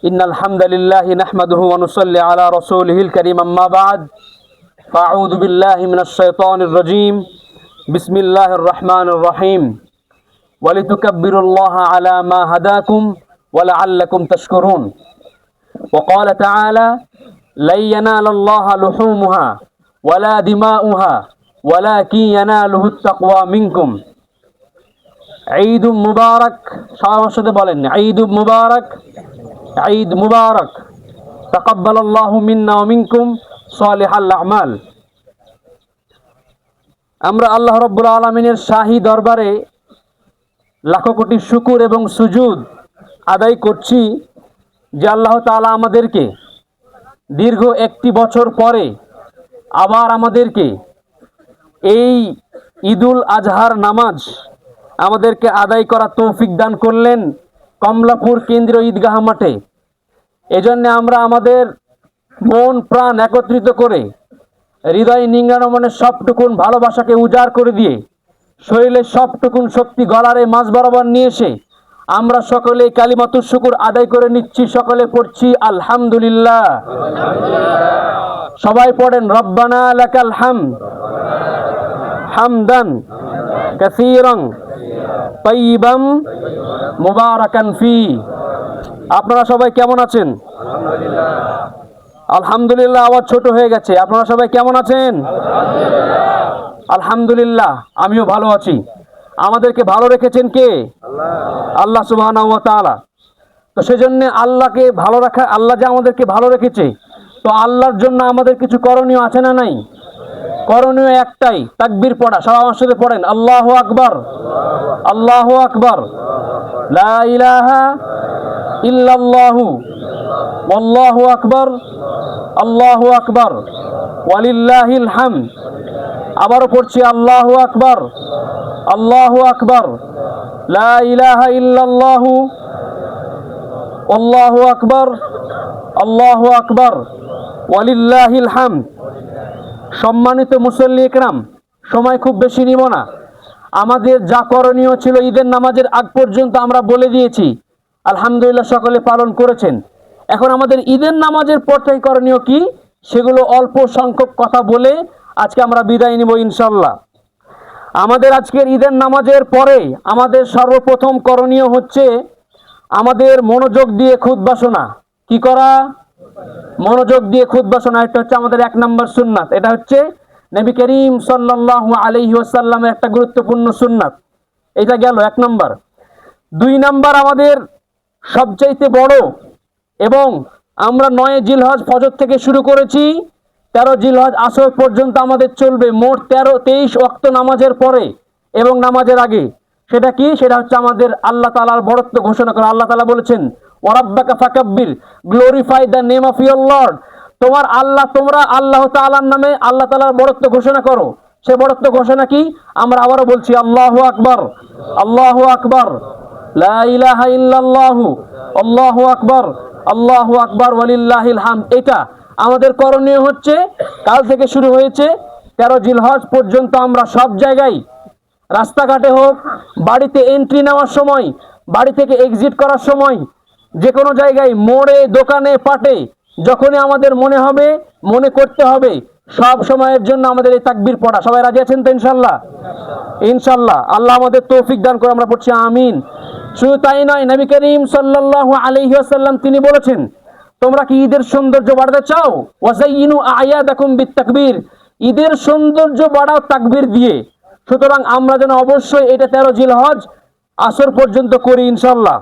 إن الحمد لله نحمده ونصلي على رسوله الكريم أما بعد فأعوذ بالله من الشيطان الرجيم بسم الله الرحمن الرحيم ولتكبروا الله على ما هداكم ولعلكم تشكرون وقال تعالى لن ينال الله لحومها ولا دماؤها ولكن يناله التقوى منكم ঈদ মুবারক। সবার সাথে বলেন ঈদ মুবারক, ঈদ মুবারক। তাকাব্বালাল্লাহু মিন্না ওয়া মিনকুম সালিহাল আমাল। আমরা আল্লাহ রাব্বুল আলামিনের শাহী দরবারে লাখো কোটি শুকর এবং সুজুদ আদায় করছি যে আল্লাহ তাআলা আমাদেরকে দীর্ঘ একটি বছর পরে আবার আমাদেরকে এই ঈদুল আজহার নামাজ আমাদেরকে আদায় করা তৌফিক দান করলেন কমলাপুর কেন্দ্রীয় ঈদগাহ মাঠে। এজন্য আমরা আমাদের মন প্রাণ একত্রিত করে হৃদয় নিংড়ানো মনে সবটুকুন ভালোবাসাকে উজাড় করে দিয়ে শরীরের সবটুকুন শক্তি গলারে মাঝ বরাবর নিয়ে এসে আমরা সকলে কালিমাতুশ শুকুর আদায় করে নিচ্ছি। সকলে পড়ছি আলহামদুলিল্লাহ। সবাই পড়েন রব্বানা লাকাল হামদ হামদান কাসীরান তাইয়িবান মুবারাকান ফি। আপনারা সবাই কেমন আছেন? আলহামদুলিল্লাহ। আওয়াজ ছোট হয়ে গেছে। আপনারা সবাই কেমন আছেন? আলহামদুলিল্লাহ। আমিও ভালো আছি। আমাদেরকে ভালো রেখেছেন কে? আল্লাহ সুবহানাহু ওয়া তাআলা। তো সেজন্য আল্লাহকে ভালো রাখা, আল্লাহ যে আমাদেরকে ভালো রেখেছে, তো আল্লাহর জন্য আমাদের কিছু করণীয় আছে না নাই? করণীয় একটাই, তাকবীর পড়া। সবাই আমার সাথে পড়েন আল্লাহু আকবার, আল্লাহু আকবার, লা ইলাহা ইল্লাল্লাহু ওয়াল্লাহু আকবার, আল্লাহু আকবার, ওয়ালিল্লাহিল হামদ। আবারও পড়ছি আল্লাহু আকবার, আল্লাহু আকবার, লা ইলাহা ইল্লাল্লাহু ওয়াল্লাহু আকবার, আল্লাহু আকবার, ওয়ালিল্লাহিল হামদ। সম্মানিত মুসল্লি ইকরাম, সময় খুব বেশি নিব না। আমাদের যা করণীয় ছিল ঈদের নামাজের আগ পর্যন্ত আমরা বলে দিয়েছি, আলহামদুলিল্লাহ সকলে পালন করেছেন। এখন আমাদের ঈদের নামাজের পর থেকে করণীয় কি, সেগুলো অল্প সংখ্যক কথা বলে আজকে আমরা বিদায় নিব ইনশাল্লাহ। আমাদের আজকের ঈদের নামাজের পরে আমাদের সর্বপ্রথম করণীয় হচ্ছে আমাদের মনোযোগ দিয়ে খুতবা শোনা। কি করা? মনোযোগ দিয়ে খুতবা শোনা। এটা হচ্ছে আমাদের 1 নম্বর সুন্নাত। এটা হচ্ছে নবী করিম সাল্লাল্লাহু আলাইহি ওয়াসাল্লামের একটা গুরুত্বপূর্ণ সুন্নাত। এটা গেল 1 নম্বর। 2 নম্বর, আমাদের সবচাইতে বড় এবং আমরা 9 জিলহজ ফজর থেকে শুরু করেছি, 13 জিলহজ আসর পর্যন্ত আমাদের চলবে, মোট 23 ওয়াক্ত নামাজের পরে এবং নামাজের আগে। সেটা কি? সেটা হচ্ছে আমাদের আল্লাহ তাআলার বড়ত্ব ঘোষণা করা। আল্লাহ তাআলা বলেছেন ওয়ারাব্বাকা ফাকাব্বির, glorify the name of your lord. তোমরা আল্লাহ তাআলার নামে আল্লাহ তাআলার বড়ত্ব ঘোষণা করো। সে বড়ত্ব ঘোষণা কি? আমরা আবারও বলছি আল্লাহু আকবার, আল্লাহু আকবার, লা ইলাহা ইল্লাল্লাহু, আল্লাহু আকবার, আল্লাহু আকবার, ওয়ালিল্লাহিল হামদ। এটা আমাদের করণীয় হচ্ছে, কাল থেকে শুরু হয়েছে 13 জিলহজ পর্যন্ত আমরা সব জায়গায়, রাস্তাঘাটে হোক, বাড়িতে এন্ট্রি নেওয়ার সময়, বাড়ি থেকে এক্সিট করার সময়, যে কোনো জায়গায়, মোড়ে, দোকানে, পাটে, যখনই আমাদের মনে করতে হবে, সব সময়ের জন্য আমাদের এই তাকবীর পড়া। সবাই রাজি আছেন তো ইনশাল্লাহ? ইনশাল্লাহ। আল্লাহ আমাদের তৌফিক দান করে। আমরা পড়ছি আমিন। শুধু তাই নয়, নবী করিম সাল্লাল্লাহু আলাইহি ওয়াসাল্লাম তিনি বলেছেন, তোমরা কি ঈদের সৌন্দর্য বাড়াতে চাও? ওয়াজাইয়িনু আ'য়াদাকুম বিত্তাকবীর, ঈদের সৌন্দর্য বাড়াও তাকবীর দিয়ে। সুতরাং আমরা যেন অবশ্যই এটা 13 জিলহজ আসর পর্যন্ত করি ইনশাল্লাহ।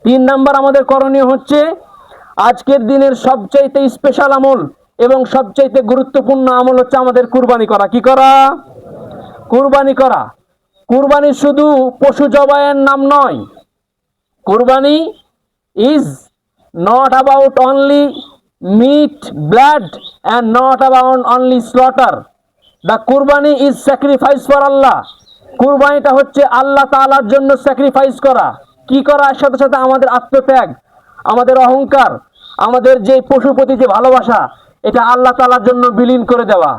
3 নাম্বার আমাদের করণীয় হচ্ছে আজকের দিনের সবচাইতে স্পেশাল আমল এবং সবচাইতে গুরুত্বপূর্ণ আমল হচ্ছে আমাদের কুরবানি করা। কি করা? কুরবানি করা। কুরবানি শুধু পশু জবাইয়ের নাম নয়। কুরবানি is not about only meat, blood and not about only slaughter. The কুরবানি is sacrifice for Allah. কুরবানিটা হচ্ছে আল্লাহ তাআলার জন্য স্যাক্রিফাইস করা। কি করার সাথে সাথে আমাদের আত্মত্যাগ, আমাদের অহংকার, আমাদের যে পশুর প্রতি যে ভালোবাসা, এটা আল্লাহ তাআলার জন্য বিলীন করে দেওয়া।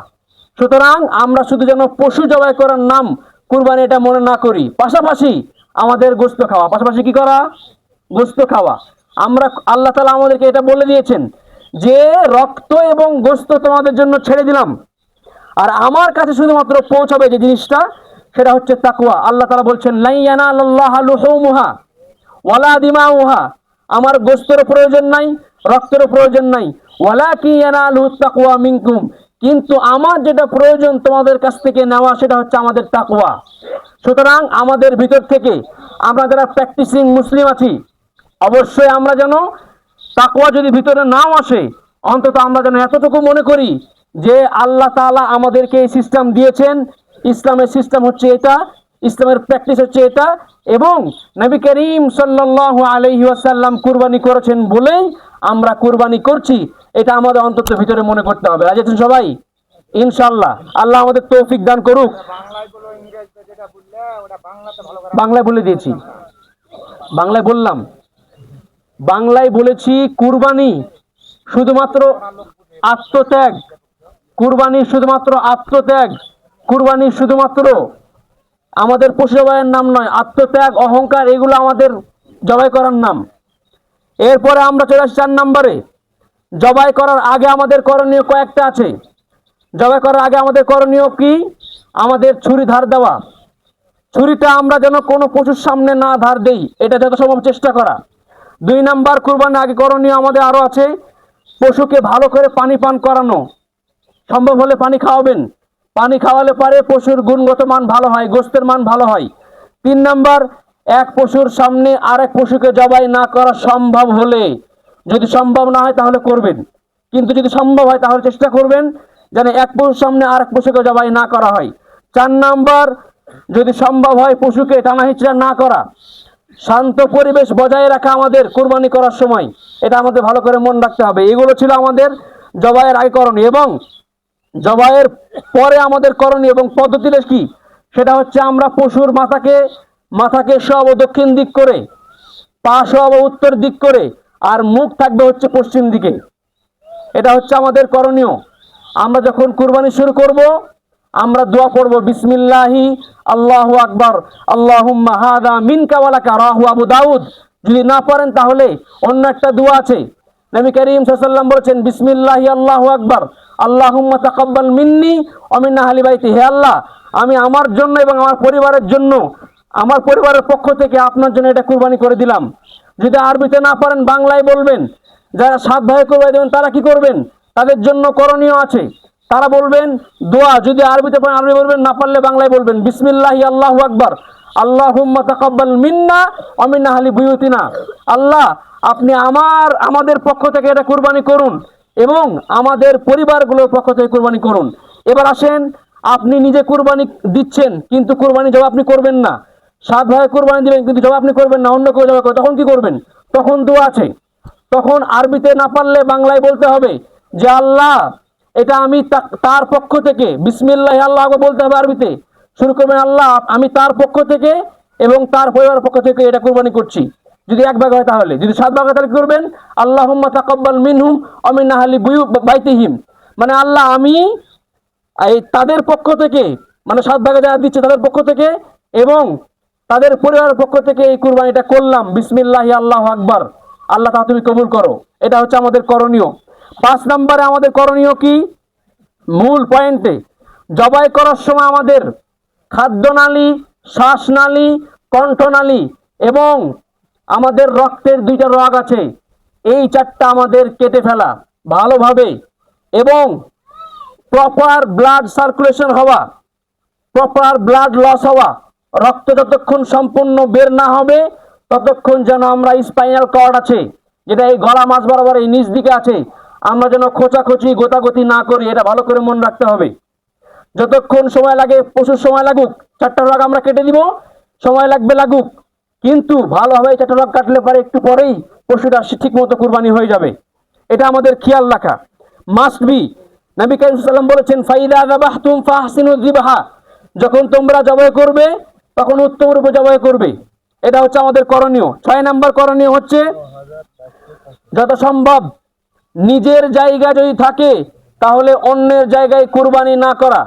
সুতরাং আমরা শুধু যেন পশু জবাই করার নাম কুরবানি এটা মনে না করি, পাশাপাশি আমাদের গোশত খাওয়া, পাশাপাশি কি করা? গোশত খাওয়া। আমরা আল্লাহ তাআলা আমাদেরকে এটা বলে দিয়েছেন যে রক্ত এবং গোশত তোমাদের জন্য ছেড়ে দিলাম, আর আমার কাছে শুধুমাত্র পৌঁছাবে যে জিনিসটা, সেটা হচ্ছে তাকওয়া। আল্লাহ তাআলা বলছেন লা ইয়ানালাল্লাহু লুহুমুহা ওয়ালা দিমাউহা, আমার গোশতের প্রয়োজন নাই, রক্তের প্রয়োজন নাই, ওয়ালাকিন ইয়ানালুহু তাকওয়া মিনকুম, কিন্তু আমার যেটা প্রয়োজন তোমাদের কাছ থেকে নেওয়া সেটা হচ্ছে আমাদের তাকওয়া। সুতরাং আমাদের ভিতর থেকে আমরা যারা প্র্যাকটিসিং মুসলিম আছি, অবশ্যই আমরা যেন তাকওয়া যদি ভিতরে নাও আসে, অন্তত আমরা যেন এতটুকু মনে করি যে আল্লাহ তাআলা আমাদেরকে এই সিস্টেম দিয়েছেন, ইসলামের সিস্টেম হচ্ছে এটা, ইসলামের প্র্যাকটিস হচ্ছে এটা, এবং নবী করিম সাল্লাল্লাহু আলাইহি ওয়াসাল্লাম কুরবানি করেছেন বলেই আমরা কুরবানি করছি, এটা আমাদের অন্তত ভিতরে মনে করতে হবে। রাজি আছেন সবাই? ইনশাআল্লাহ আল্লাহ আমাদের তৌফিক দান করুক। বাংলায় বলে দিয়েছি, বাংলায় বললাম, বাংলায় বলেছি কুরবানি শুধুমাত্র আত্মত্যাগ, কুরবানি শুধুমাত্র আত্মত্যাগ, কুরবানি শুধুমাত্র আমাদের পশু জবাইয়ের নাম নয়, আত্মত্যাগ, অহংকার এগুলো আমাদের জবাই করার নাম। এরপরে আমরা চলে আসছি 4 নম্বরে। জবাই করার আগে আমাদের করণীয় কয়েকটা আছে। জবাই করার আগে আমাদের করণীয় কি? আমাদের ছুরি ধার দেওয়া। ছুরিটা আমরা যেন কোনো পশুর সামনে না ধার দেই, এটা যত সম্ভব চেষ্টা করা। 2 নাম্বার, কুরবানির আগে করণীয় আমাদের আরো আছে, পশুকে ভালো করে পানি পান করানো, সম্ভব হলে পানি খাওয়াবেন, পানি খাওয়ালে পারে পশুর গুণগত মান ভালো হয়, গোশতের মান ভালো হয়। 3 নাম্বার, এক পশুর সামনে আরেক পশুকে জবাই না করা সম্ভব হলে, যদি সম্ভব না হয় তাহলে করবেন, কিন্তু যদি সম্ভব হয় তাহলে চেষ্টা করবেন যেন এক পশুর সামনে আরেক পশুকে জবাই না করা হয়। 4 নাম্বার, যদি সম্ভব হয় পশুকে টানাহিচড়া না করা, শান্ত পরিবেশ বজায় রাখা আমাদের কুরবানি করার সময়, এটা আমাদের ভালো করে মনে রাখতে হবে। এগুলো ছিল আমাদের জবাইয়ের আগে করণীয়। এবং জবাইয়ের পরে আমাদের করণীয় এবং পদ্ধতিটা কি, সেটা হচ্ছে আমরা পশুর মাথাকে সব দক্ষিণ দিক করে, পা সব উত্তর দিক করে, আর মুখ থাকবে হচ্ছে পশ্চিম দিকে। এটা হচ্ছে আমাদের করণীয়। আমরা যখন কুরবানি শুরু করব, আমরা দোয়া পড়ব, বিসমিল্লাহি আল্লাহু আকবার আল্লাহুম্মা হাদা মিনকা ওয়া লাকা, রাহু আবু দাউদ। যদি না পারেন তাহলে অন্য একটা দোয়া আছে, নবী করিম সাল্লাল্লাহু আলাইহি ওয়াসাল্লাম বলেছেন বিসমিল্লাহি আল্লাহু আকবার আল্লাহুম্মা তাকাব্বাল মিন্নি ওয়া মিন আহলি বাইতি, হে আল্লাহ, আমি আমার জন্য এবং আমার পরিবারের জন্য, আমার পরিবারের পক্ষ থেকে আপনার জন্য এটা কুরবানি করে দিলাম। যদি আরবিতে না পারেন বাংলায় বলবেন। যারা 7 ভাই কুরবানি দেবেন তারা কি করবেন? তাদের জন্য করণীয় আছে, তারা বলবেন দোয়া, যদি আরবিতে পারেন আরবি বলবেন, না পারলে বাংলায় বলবেন, বিসমিল্লাহি আল্লাহু আকবার আল্লাহুম্মা তাকাব্বাল মিন্না ওয়া মিন আহলি বুয়ুতিনা, আল্লাহ আপনি আমাদের পক্ষ থেকে এটা কুরবানি করুন এবং আমাদের পরিবারগুলোর পক্ষ থেকে কুরবানি করুন। এবার আসেন, আপনি নিজে কুরবানি দিচ্ছেন কিন্তু কুরবানি জবাই আপনি করবেন না, 7 ভাই কুরবানি দিবেন কিন্তু জবাই আপনি করবেন না, অন্য কেউ জবাই করবে, তখন কি করবেন? তখন দোয়া আছে, তখন আরবিতে না পারলে বাংলায় বলতে হবে যে আল্লাহ এটা আমি তার পক্ষ থেকে, বিসমিল্লাহ আল্লাহ বলতে হবে আরবিতে, শুরু করবেন আল্লাহ আমি তার পক্ষ থেকে এবং তার পরিবারের পক্ষ থেকে এটা কুরবানি করছি। যদি 1 ভাগ হয় তাহলে, যদি 7 ভাগ হয় তাহলে কি করবেন? আল্লাহুম্মা তাকাব্বাল মিনহুম ওয়া মিন আহলি বাইতিহিম, মানে আল্লাহ আমি এই তাদের পক্ষ থেকে, মানে 7 ভাগে যারা দিচ্ছে তাদের পক্ষ থেকে এবং তাদের পরিবারের পক্ষ থেকে এই কুরবানিটা করলাম, বিসমিল্লাহি আল্লাহু আকবার, আল্লাহ তা তুমি কবুল করো। এটা হচ্ছে আমাদের করণীয়। 5 নম্বরে আমাদের করণীয় কি? মূল পয়েন্টে, জবাই করার সময় আমাদের খাদ্যনালী, শ্বাসনালী, কণ্ঠনালী এবং আমাদের রক্তের 2টা রগ আছে, এই 4টা আমাদের কেটে ফেলা ভালোভাবে, এবং প্রপার ব্লাড সার্কুলেশন হওয়া, প্রপার ব্লাড লস হওয়া, রক্ত যতক্ষণ সম্পূর্ণ বের না হবে ততক্ষণ যেন আমরা স্পাইনাল কর্ড আছে, যেটা এই গলা মাছ বরাবর এই নিচ দিকে আছে, আমরা যেন খোঁচাখুচি গোতাগতি না করি, এটা ভালো করে মনে রাখতে হবে। যতক্ষণ সময় লাগে, প্রচুর সময় লাগুক, 4টা রগ আমরা কেটে দিব, সময় লাগবে লাগুক, কিন্তু ভালোভাবে 4টা রগ কাটলে পারে একটু পরেই পশুটা ঠিক মতো কুরবানি হয়ে যাবে। এটা আমাদের খেয়াল রাখা মাস্ট বি। নবী করিম সাল্লাল্লাহু আলাইহি ওয়াসাল্লাম বলেছেন ফাইদা যাবাহতুম ফাহসিনু যিবহা, যখন তোমরা জবাই করবে তখন উত্তম রূপে জবাই করবে। এটা হচ্ছে আমাদের করণীয়। 6 নম্বর করণীয় হচ্ছে যত সম্ভব নিজের জায়গা যদি থাকে তাহলে অন্যের জায়গায় কুরবানি না করা,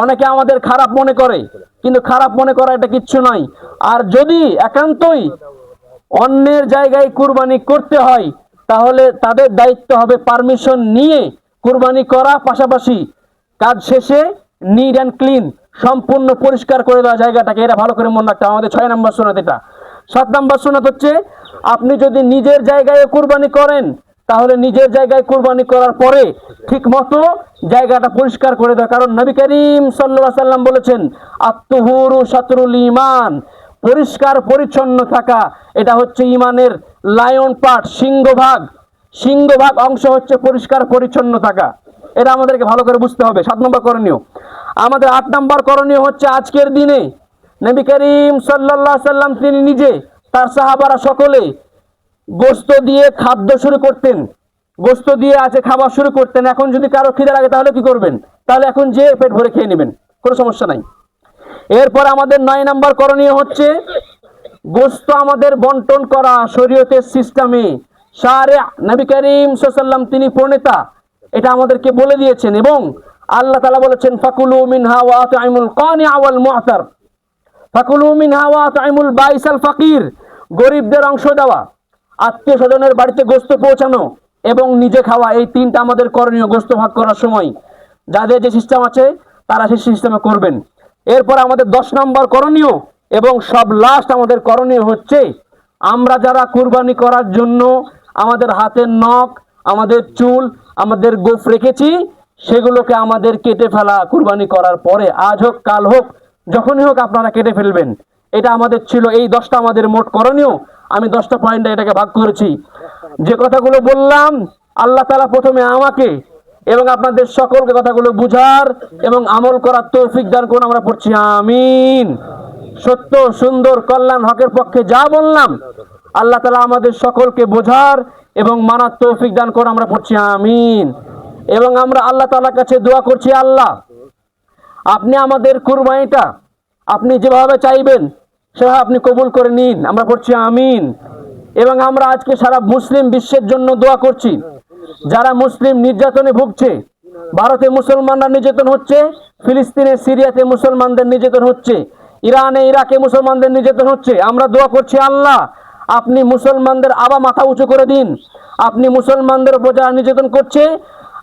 অনেকে আমাদের খারাপ মনে করে, কিন্তু খারাপ মনে করা এটা কিচ্ছু নয়। আর যদি একান্তই অন্যের জায়গায় কুরবানি করতে হয়, তাহলে তাদের দায়িত্ব হবে পারমিশন নিয়ে কুরবানি করা, পাশাপাশি কাজ শেষে নিট অ্যান্ড ক্লিন, সম্পূর্ণ পরিষ্কার করে দেওয়া জায়গাটাকে। এটা ভালো করে মনে রাখতে হবে, আমাদের 6 নম্বর সুন্নাত এটা। 7 নম্বর সুন্নাত হচ্ছে, আপনি যদি নিজের জায়গায় কুরবানি করেন, তাহলে নিজের জায়গায় কুরবানি করার পরে ঠিক মতো জায়গাটা পরিষ্কার করে দেওয়া। কারণ নবী করিম সাল্লাল্লাহু আলাইহি সাল্লাম বলেছেন, আত-তুহুরু শাতরুল ঈমান, পরিষ্কার পরিচ্ছন্ন থাকা এটা হচ্ছে ঈমানের লায়ন পার্ট, সিংহভাগ অংশ হচ্ছে পরিষ্কার পরিচ্ছন্ন থাকা। এটা আমাদেরকে ভালো করে বুঝতে হবে। 7 নম্বর করণীয়। আমাদের 8 নম্বর করণীয় হচ্ছে, আজকের দিনে নবী করিম সাল্লাল্লাহু আলাইহি সাল্লাম তিনি নিজে, তার সাহাবারা সকলে গোশত দিয়ে খাদ্য শুরু করতেন, গোশত দিয়ে আছে খাবার শুরু করতেন। এখন যদি কারো খিদে লাগে তাহলে কি করবেন? তাহলে এখন যে পেট ভরে খেয়ে নেবেন, কোনো সমস্যা নাই। এরপর আমাদের 9 নম্বর করণীয় হচ্ছে, গোশত আমাদের বন্টন করা শরীয়তের সিস্টেমে। শারে নবী করিম সাল্লাল্লাহু আলাইহি সাল্লাম তিনি প্রণেতা, এটা আমাদেরকে বলে দিয়েছেন। এবং আল্লাহ তাআলা বলেছেন, ফাকুলু মিনহা ওয়া আত'ইমুল কানিআ ওয়াল মু'তার, ফাকুলু মিনহা ওয়া আত'ইমুল বাইসাল ফাকির, গরিবদের অংশ দেওয়া, আত্মীয় স্বজনের বাড়িতে গোশত পৌঁছানো এবং নিজে খাওয়া, এই 3টা আমাদের করণীয় গোশত ভাগ করার সময়। যাদের যে সিস্টেম আছে তারা সেই সিস্টেমে করবেন। এরপর আমাদের 10 নম্বর করণীয় এবং সব লাস্ট আমাদের করণীয় হচ্ছে, আমরা যারা কুরবানি করার জন্য আমাদের হাতের নখ, আমাদের চুল, আমাদের গোঁফ রেখেছি, সেগুলোকে আমাদের কেটে ফেলা কুরবানি করার পরে। আজ হোক কাল হোক, যখনই হোক আপনারা কেটে ফেলবেন। এটা আমাদের ছিল, এই 10টা আমাদের মোট করণীয়। আমি 10টা পয়েন্টে এটাকে ভাগ করেছি। যে কথাগুলো বললাম, আল্লাহ তাআলা প্রথমে আমাকে এবং আপনাদের সকলকে কথাগুলো বুঝার এবং আমল করার তৌফিক দান করুন। আমরা পড়ছি আমিন। সত্য, সুন্দর, কল্যাণ, হকের পক্ষে যা বললাম, আল্লাহ তাআলা আমাদের সকলকে বোঝার এবং মানার তৌফিক দান করুন। আমরা পড়ছি আমিন। এবং আমরা আল্লাহ তাআলার কাছে দোয়া করছি, আল্লাহ আপনি আমাদের কুরবানিটা আপনি যেভাবে চাইবেন সেভাবে আপনি কবুল করে নিন। আমরা পড়ছি আমিন। এবং আমরা আজকে সারা মুসলিম বিশ্বের জন্য দোয়া করছি, যারা মুসলিম নির্যাতনে ভুগছে। ভারতে মুসলমানরা নির্যাতন হচ্ছে, ফিলিস্তিনে সিরিয়াতে মুসলমানদের নির্যাতন হচ্ছে, ইরানে ইরাকে মুসলমানদের নির্যাতন হচ্ছে। আমরা দোয়া করছি, আল্লাহ আপনি মুসলমানদের আবার মাথা উঁচু করে দিন। আপনি মুসলমানদের উপর যারা নির্যাতন করছে,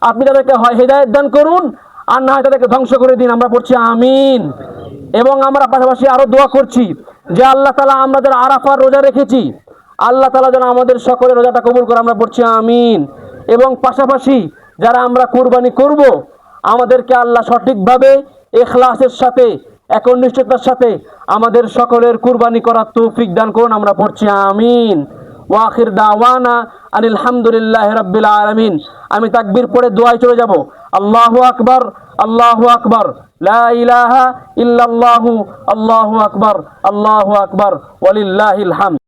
আপনি তাদেরকে হয় হেদায়েত দান করুন, আর না হয় তাদেরকে ধ্বংস করে দিন। আমরা পড়ছি আমিন। এবং আমরা পাশাপাশি আরো দোয়া করছি যে আল্লাহ তাআলা আমরা যারা আরাফার রোজা রেখেছি, আল্লাহ তাআলা যেন আমাদের সকলের রোজাটা কবুল করে। আমরা পড়ছি আমিন। এবং পাশাপাশি যারা আমরা কুরবানি করব, আমাদেরকে আল্লাহ সঠিকভাবে ইখলাসের সাথে, একনিষ্ঠতার সাথে আমাদের সকলের কুরবানি করার তৌফিক দান করুন। আমরা পড়ছি আমিন। ওয়া আখির দাওয়ানা আনিল হামদুলিল্লাহি রাব্বিল আলামিন। আমি তাকবীর পড়ে দোয়ায় চলে যাব। আল্লাহু আকবার, আল্লাহু আকবার, লা ইলাহা ইল্লাল্লাহু, আল্লাহু আকবার, আল্লাহু আকবার, ওয়ালিল্লাহিল হামদ।